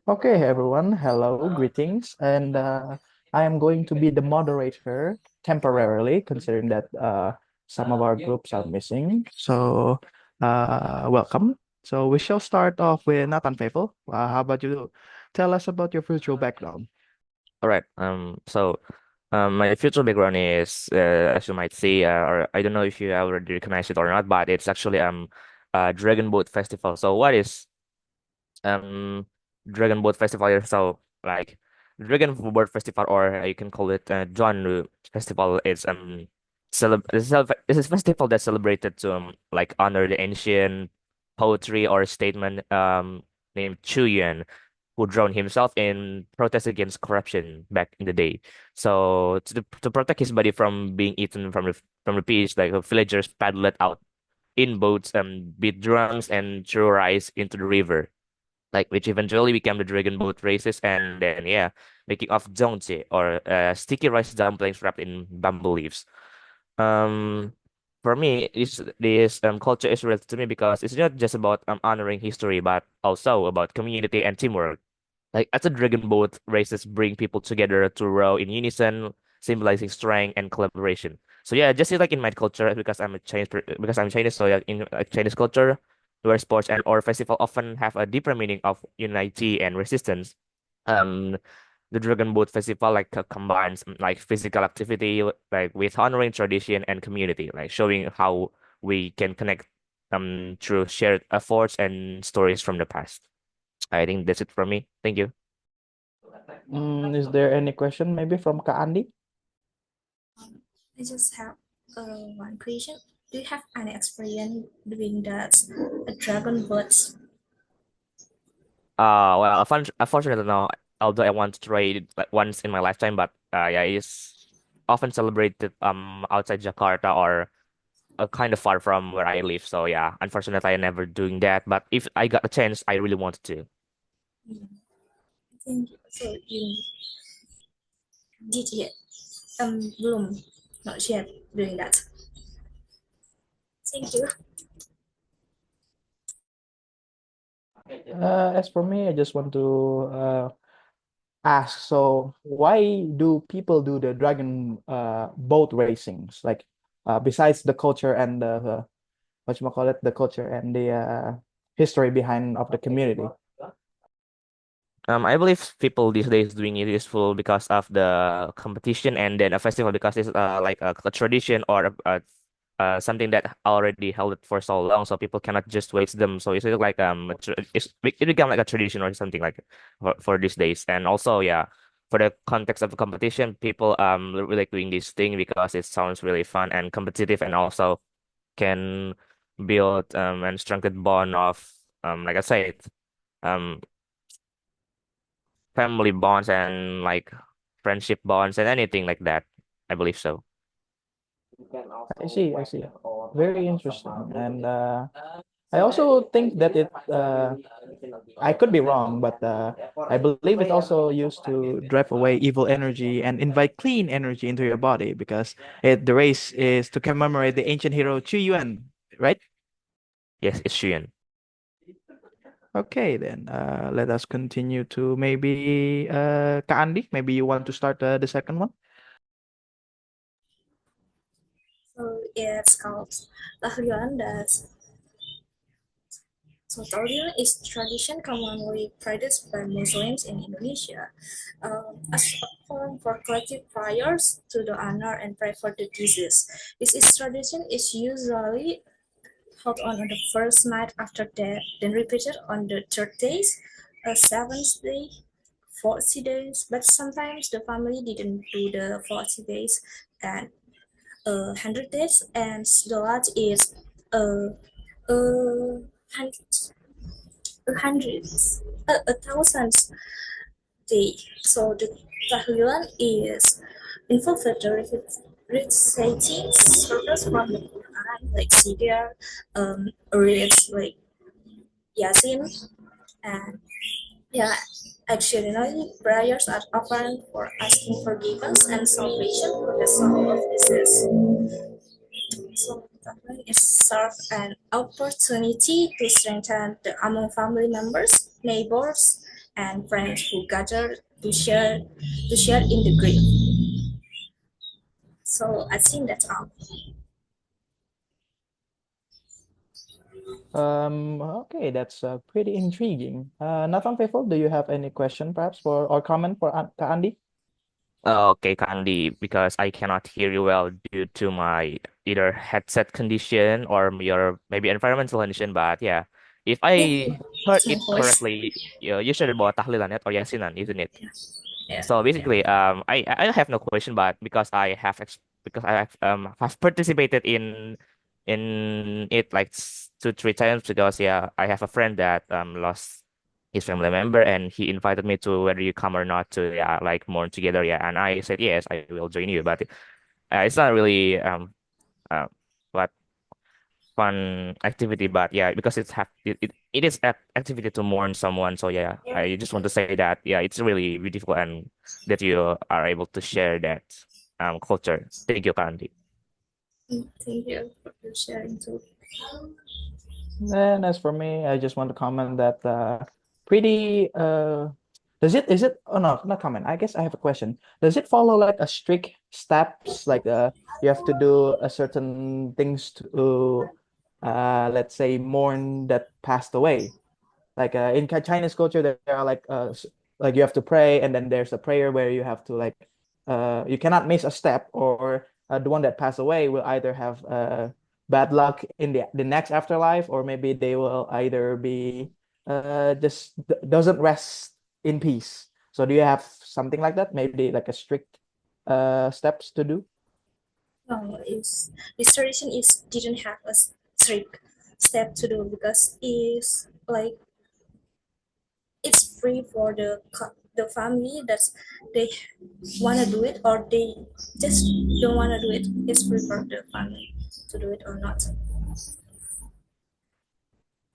Okay, everyone. Hello, greetings. And I am going to be the moderator temporarily, considering that some of our groups are missing. So, welcome. So, we shall start off with Nathan Faithful. How about you tell us about your virtual background? All right. My future background is, as you might see, or I don't know if you already recognize it or not, but it's actually Dragon Boat Festival. So what is um Dragon Boat Festival here? So like Dragon Boat Festival, or you can call it genre festival. It's a festival that's celebrated to like honor the ancient poetry or statement named Chuyan, who drowned himself in protest against corruption back in the day. So to protect his body from being eaten from the beach, like the villagers paddled it out in boats and beat drums and threw rice into the river, like which eventually became the dragon boat races, and then yeah, making of donji, or sticky rice dumplings wrapped in bamboo leaves. Um, for me, this culture is related to me because it's not just about honoring history, but also about community and teamwork. Like as a dragon boat races bring people together to row in unison, symbolizing strength and collaboration. So yeah, just like in my culture, because I'm Chinese, so yeah, in Chinese culture, where sports and or festival often have a deeper meaning of unity and resistance. Um, the Dragon Boat Festival combines like physical activity like with honoring tradition and community, like showing how we can connect through shared efforts and stories from the past. I think that's it from me. Thank you. Is there any question maybe from Ka Andi? I just have one question. Do you have any experience doing that dragon boats? Well, unfortunately, no. Although I want to try it like once in my lifetime, but yeah, it's often celebrated outside Jakarta or kind of far from where I live. So yeah, unfortunately, I never doing that. But if I got a chance, I really wanted to. Yeah, I think so. You did yet? Bloom, not yet doing that. Thank you. As for me, I just want to ask, so why do people do the dragon boat racings? Like, besides the culture and the what you call it, the culture and the history behind of the community. I believe people these days doing it is full because of the competition, and then a festival because it's like a tradition or something that already held it for so long, so people cannot just waste them. So it's like it become like a tradition or something like for these days. And also yeah, for the context of the competition, people really like doing this thing because it sounds really fun and competitive, and also can build and strengthen bond of like I said um family bonds and like friendship bonds and anything like that. I believe so. I see, I see. Very interesting. And I also think that I could be wrong, but I believe it's also used to drive away evil energy and invite clean energy into your body because the race is to commemorate the ancient hero Chu Yuan, right? Yes, it's Shion. Okay, then let us continue to maybe Ka Andi. Maybe you want to start the second one? So it's called Tahyuan. Tahyuan is tradition commonly practiced by Muslims in Indonesia as a form for collective prayers to the honor and pray for the disease. This tradition is usually held on the first night after death, then repeated on the third days, a seventh day, 40 days, but sometimes the family didn't do the 40 days and 100 days, and the last is uh, uh, a thousand day. So the tahlilan is involved the reciting surahs from the Quran, like Sidir, reads like Yasin, and yeah, additionally, prayers are offered for asking forgiveness and salvation for the soul of deceased. So Taman is served an opportunity to strengthen the among family members, neighbors, and friends who gather to share in the grief. So I think that's all. Okay, that's pretty intriguing. Nathan Faithful, do you have any question perhaps for or comment for Kak Andi? Okay, Kandi, because I cannot hear you well due to my either headset condition or your maybe environmental condition. But yeah, if Yeah, I heard it's my it voice. correctly, you shared about tahlilan or yasinan, isn't it? Yeah. So basically, I have no question, but because have participated in it like 2 3 times, because yeah, I have a friend that lost his family member, and he invited me to whether you come or not to, yeah, like mourn together, yeah, and I said yes, I will join you, but it's not really uh what fun activity, but yeah, because it is activity to mourn someone. So yeah, I just want to say that yeah, it's really beautiful and that you are able to share that culture. Thank you, Kandi. Thank you for sharing too. And as for me, I just want to comment that pretty does it is it oh no, not comment. I guess I have a question. Does it follow like a strict steps like you have to do a certain things to let's say mourn that passed away? Like in Chinese culture, there are like like you have to pray, and then there's a prayer where you have to like you cannot miss a step, or the one that passed away will either have bad luck in the next afterlife, or maybe they will either be just doesn't rest in peace. So do you have something like that? Maybe like a strict steps to do? No, is this tradition is didn't have a strict step to do because it's like it's free for the family that they want to do it or they just don't want to do it. It's free for the family to do it or not.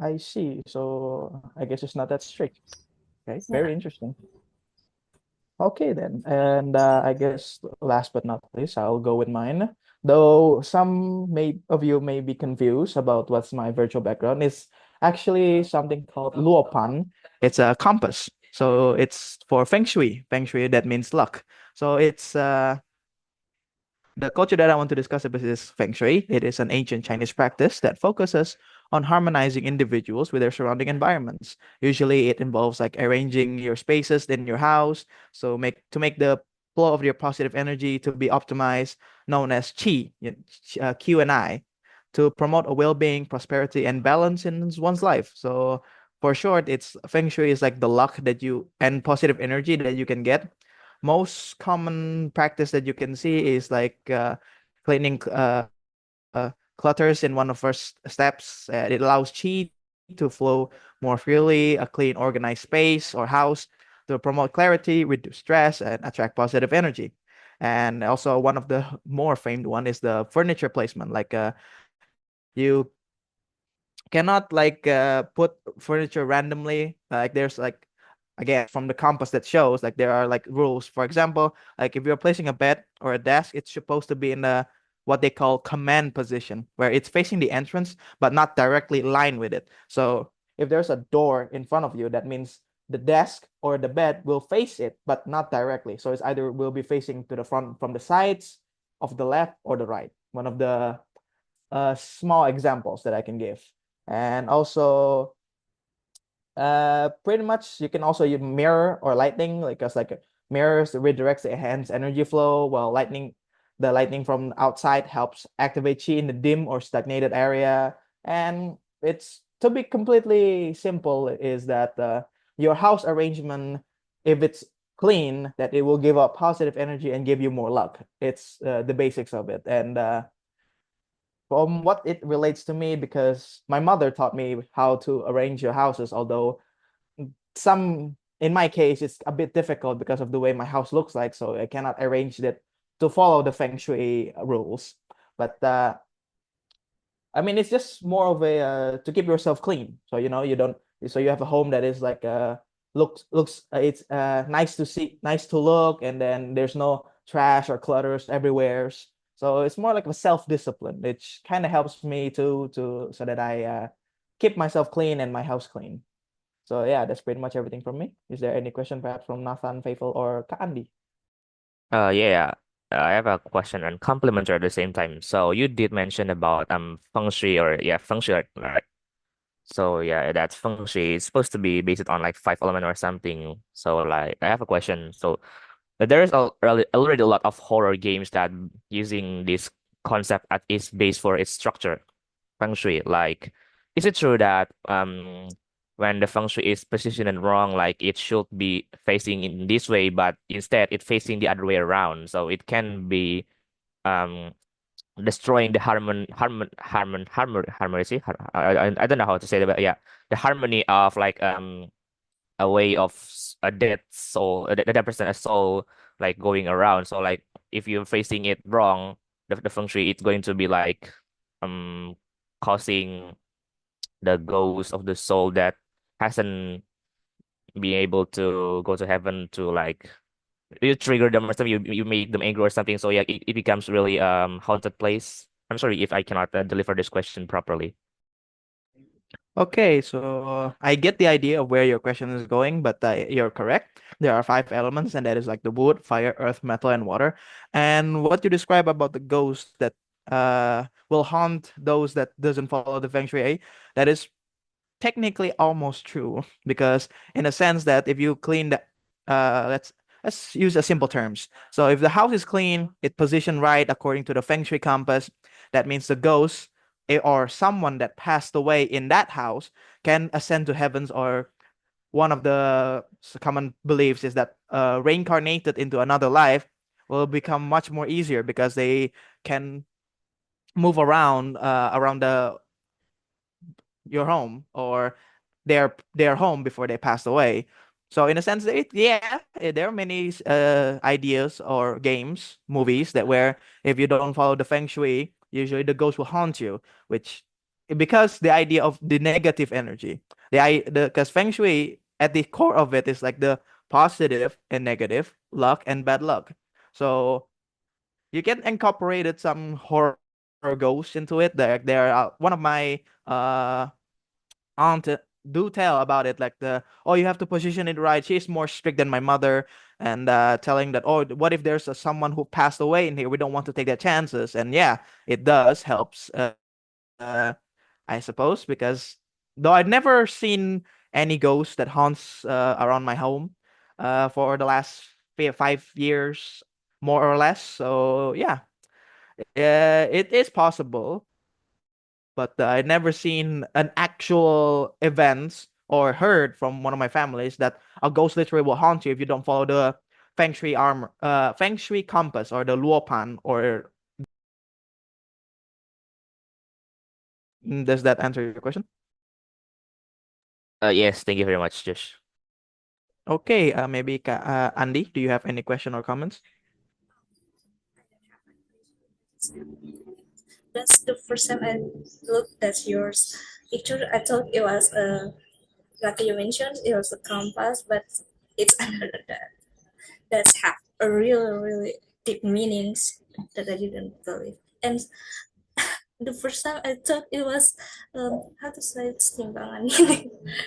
I see. So I guess it's not that strict. Okay, Yeah. very interesting. Okay then, and I guess last but not least, I'll go with mine. Though some may of you may be confused about what's my virtual background, it's actually something called luopan. It's a compass, so it's for feng shui. Feng shui that means luck. So it's the culture that I want to discuss about is Feng Shui. It is an ancient Chinese practice that focuses on harmonizing individuals with their surrounding environments. Usually, it involves like arranging your spaces in your house, so make the flow of your positive energy to be optimized, known as Qi, Q and I, to promote a well-being, prosperity, and balance in one's life. So, for short, it's Feng Shui is like the luck that you and positive energy that you can get. Most common practice that you can see is like cleaning clutters in one of first steps. It allows chi to flow more freely, a clean, organized space or house to promote clarity, reduce stress, and attract positive energy. And also one of the more famed one is the furniture placement. Like you cannot like put furniture randomly. Like there's like again from the compass that shows like there are like rules. For example, like if you're placing a bed or a desk, it's supposed to be in a what they call command position, where it's facing the entrance but not directly lined with it. So if there's a door in front of you, that means the desk or the bed will face it but not directly. So it's either will be facing to the front from the sides of the left or the right. One of the small examples that I can give. And also pretty much you can also use mirror or lightning, like as like mirrors redirects the enhanced energy flow, while lightning from outside helps activate chi in the dim or stagnated area. And it's to be completely simple is that your house arrangement, if it's clean, that it will give up positive energy and give you more luck. It's the basics of it. And from what it relates to me, because my mother taught me how to arrange your houses, although some in my case it's a bit difficult because of the way my house looks like, so I cannot arrange that to follow the feng shui rules. But I mean, it's just more of a to keep yourself clean, so you know you don't, so you have a home that is like looks it's nice to see, nice to look, and then there's no trash or clutters everywhere. So it's more like a self-discipline, which kind of helps me to so that I keep myself clean and my house clean. So yeah, that's pretty much everything from me. Is there any question perhaps from Nathan, Faithful, or Kak Andi? Yeah, I have a question and complimentary at the same time. So you did mention about feng shui or yeah feng shui, right? So yeah, that feng shui is supposed to be based on like five element or something. So like I have a question. So there is already a lot of horror games that using this concept at its base for its structure, feng shui. Like, is it true that when the feng shui is positioned wrong, like it should be facing in this way, but instead it facing the other way around, so it can be um destroying the harmony. See, I don't know how to say that, but yeah, the harmony of like a way of a dead soul, a dead person, a soul like going around. So like if you're facing it wrong, the feng shui, it's going to be like um causing the ghost of the soul that hasn't been able to go to heaven to like you trigger them or something, you make them angry or something. So yeah, it becomes really haunted place. I'm sorry if I cannot deliver this question properly. Okay, so I get the idea of where your question is going, but you're correct. There are five elements, and that is like the wood, fire, earth, metal, and water. And what you describe about the ghost that will haunt those that doesn't follow the feng shui, that is technically almost true because in a sense that if you clean the let's use a simple terms. So if the house is clean, it positioned right according to the feng shui compass, that means the ghost or someone that passed away in that house can ascend to heavens, or one of the common beliefs is that reincarnated into another life will become much more easier because they can move around around the your home or their home before they passed away. So in a sense, there are many ideas or games, movies that where if you don't follow the feng shui, usually the ghost will haunt you, which because the idea of the negative energy, the because feng shui at the core of it is like the positive and negative, luck and bad luck. So you can incorporated some horror ghosts into it. There are one of my aunt do tell about it, like the oh, you have to position it right. She's more strict than my mother, and telling that, oh, what if there's someone who passed away in here, we don't want to take that chances. And yeah, it does helps, I suppose, because though I've never seen any ghost that haunts around my home for the last 5 years more or less. So yeah, it is possible, but I never seen an actual events or heard from one of my families that a ghost literally will haunt you if you don't follow the feng shui compass or the luopan or does that answer your question? Yes, thank you very much, Josh. Okay, maybe Andy, do you have any question or comments? That's the first time I looked at yours picture. I thought it was like you mentioned, it was a compass, but it's another that's have a really deep meanings that I didn't believe. And the first time I thought it was how to say it, timbangan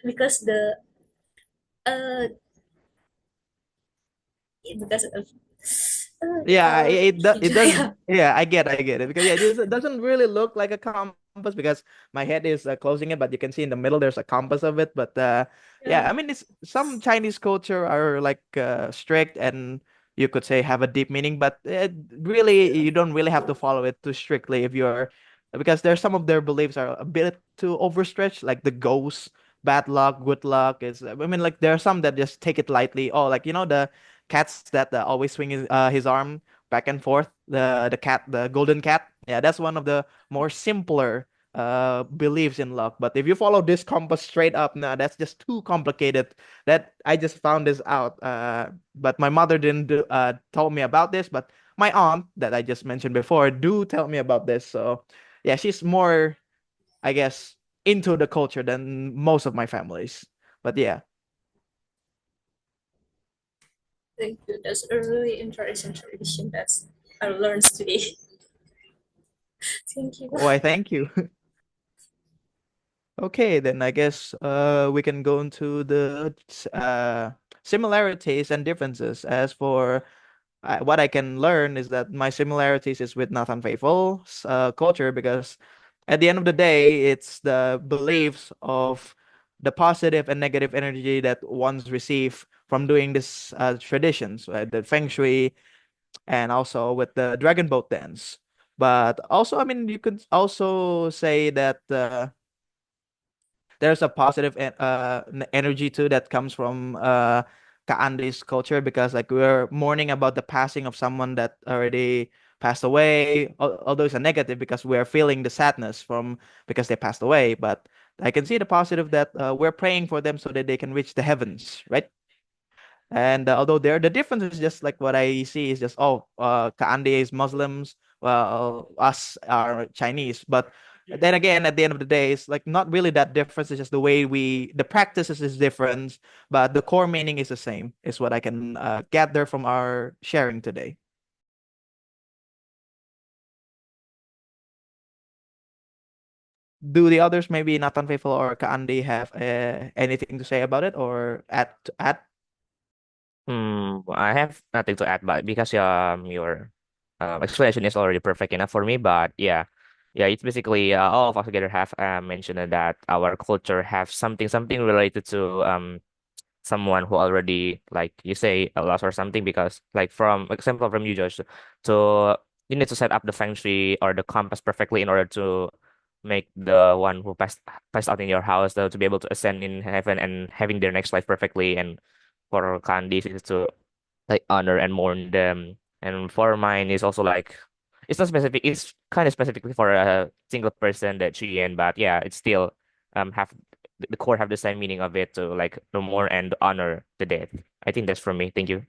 because the uh because of Yeah, it does. yeah. Yeah, I get it because yeah, it doesn't really look like a compass because my head is closing it, but you can see in the middle there's a compass of it. But yeah, Yeah. I mean, it's some Chinese culture are like strict and you could say have a deep meaning, but really you don't really have to follow it too strictly if you're because there's some of their beliefs are a bit too overstretched, like the ghosts, bad luck, good luck is. I mean, like there are some that just take it lightly. Oh, like the cats that always swing his arm back and forth. The cat, the golden cat. Yeah, that's one of the more simpler beliefs in luck. But if you follow this compass straight up, nah, that's just too complicated. That I just found this out. But my mother didn't tell me about this. But my aunt that I just mentioned before do tell me about this. So yeah, she's more, I guess, into the culture than most of my families. But yeah. Thank you. That's a really interesting tradition that I learned today. Thank you. Why, thank you. Okay, then I guess we can go into the similarities and differences. As for what I can learn is that my similarities is with Not Unfaithful's culture, because at the end of the day, it's the beliefs of the positive and negative energy that one's receive from doing this traditions, right? The Feng Shui, and also with the Dragon Boat dance. But also, I mean, you could also say that there's a positive energy too that comes from Kaandi's culture, because like we're mourning about the passing of someone that already passed away. Although it's a negative because we're feeling the sadness from because they passed away, but I can see the positive that we're praying for them so that they can reach the heavens, right? And although there, the difference is just like what I see is just, oh, Kaande is Muslims, well, us are Chinese. But then again, at the end of the day, it's like not really that difference. It's just the way the practices is different, but the core meaning is the same. Is what I can gather from our sharing today. Do the others, maybe Nathan Faithful or Kaande, have anything to say about it or add? I have nothing to add, but because your explanation is already perfect enough for me. But yeah, yeah, it's basically all of us together have mentioned that our culture have something related to someone who already, like you say, lost or something. Because like from example from you, Josh, to you need to set up the feng shui or the compass perfectly in order to make the one who passed out in your house to be able to ascend in heaven and having their next life perfectly. And for candies is to like honor and mourn them. And for mine is also like it's not specific. It's kind of specifically for a single person, that Chuyen, but yeah, it's still have the core have the same meaning of it, to like no more and honor the dead. I think that's from me. Thank you.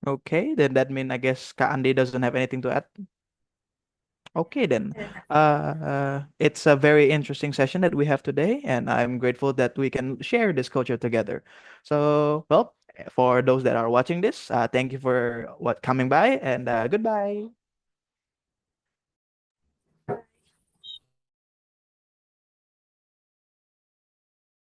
Okay, then that means I guess Kaande doesn't have anything to add. Okay, then. It's a very interesting session that we have today, and I'm grateful that we can share this culture together. So, well, for those that are watching this, thank you for what coming by, and goodbye.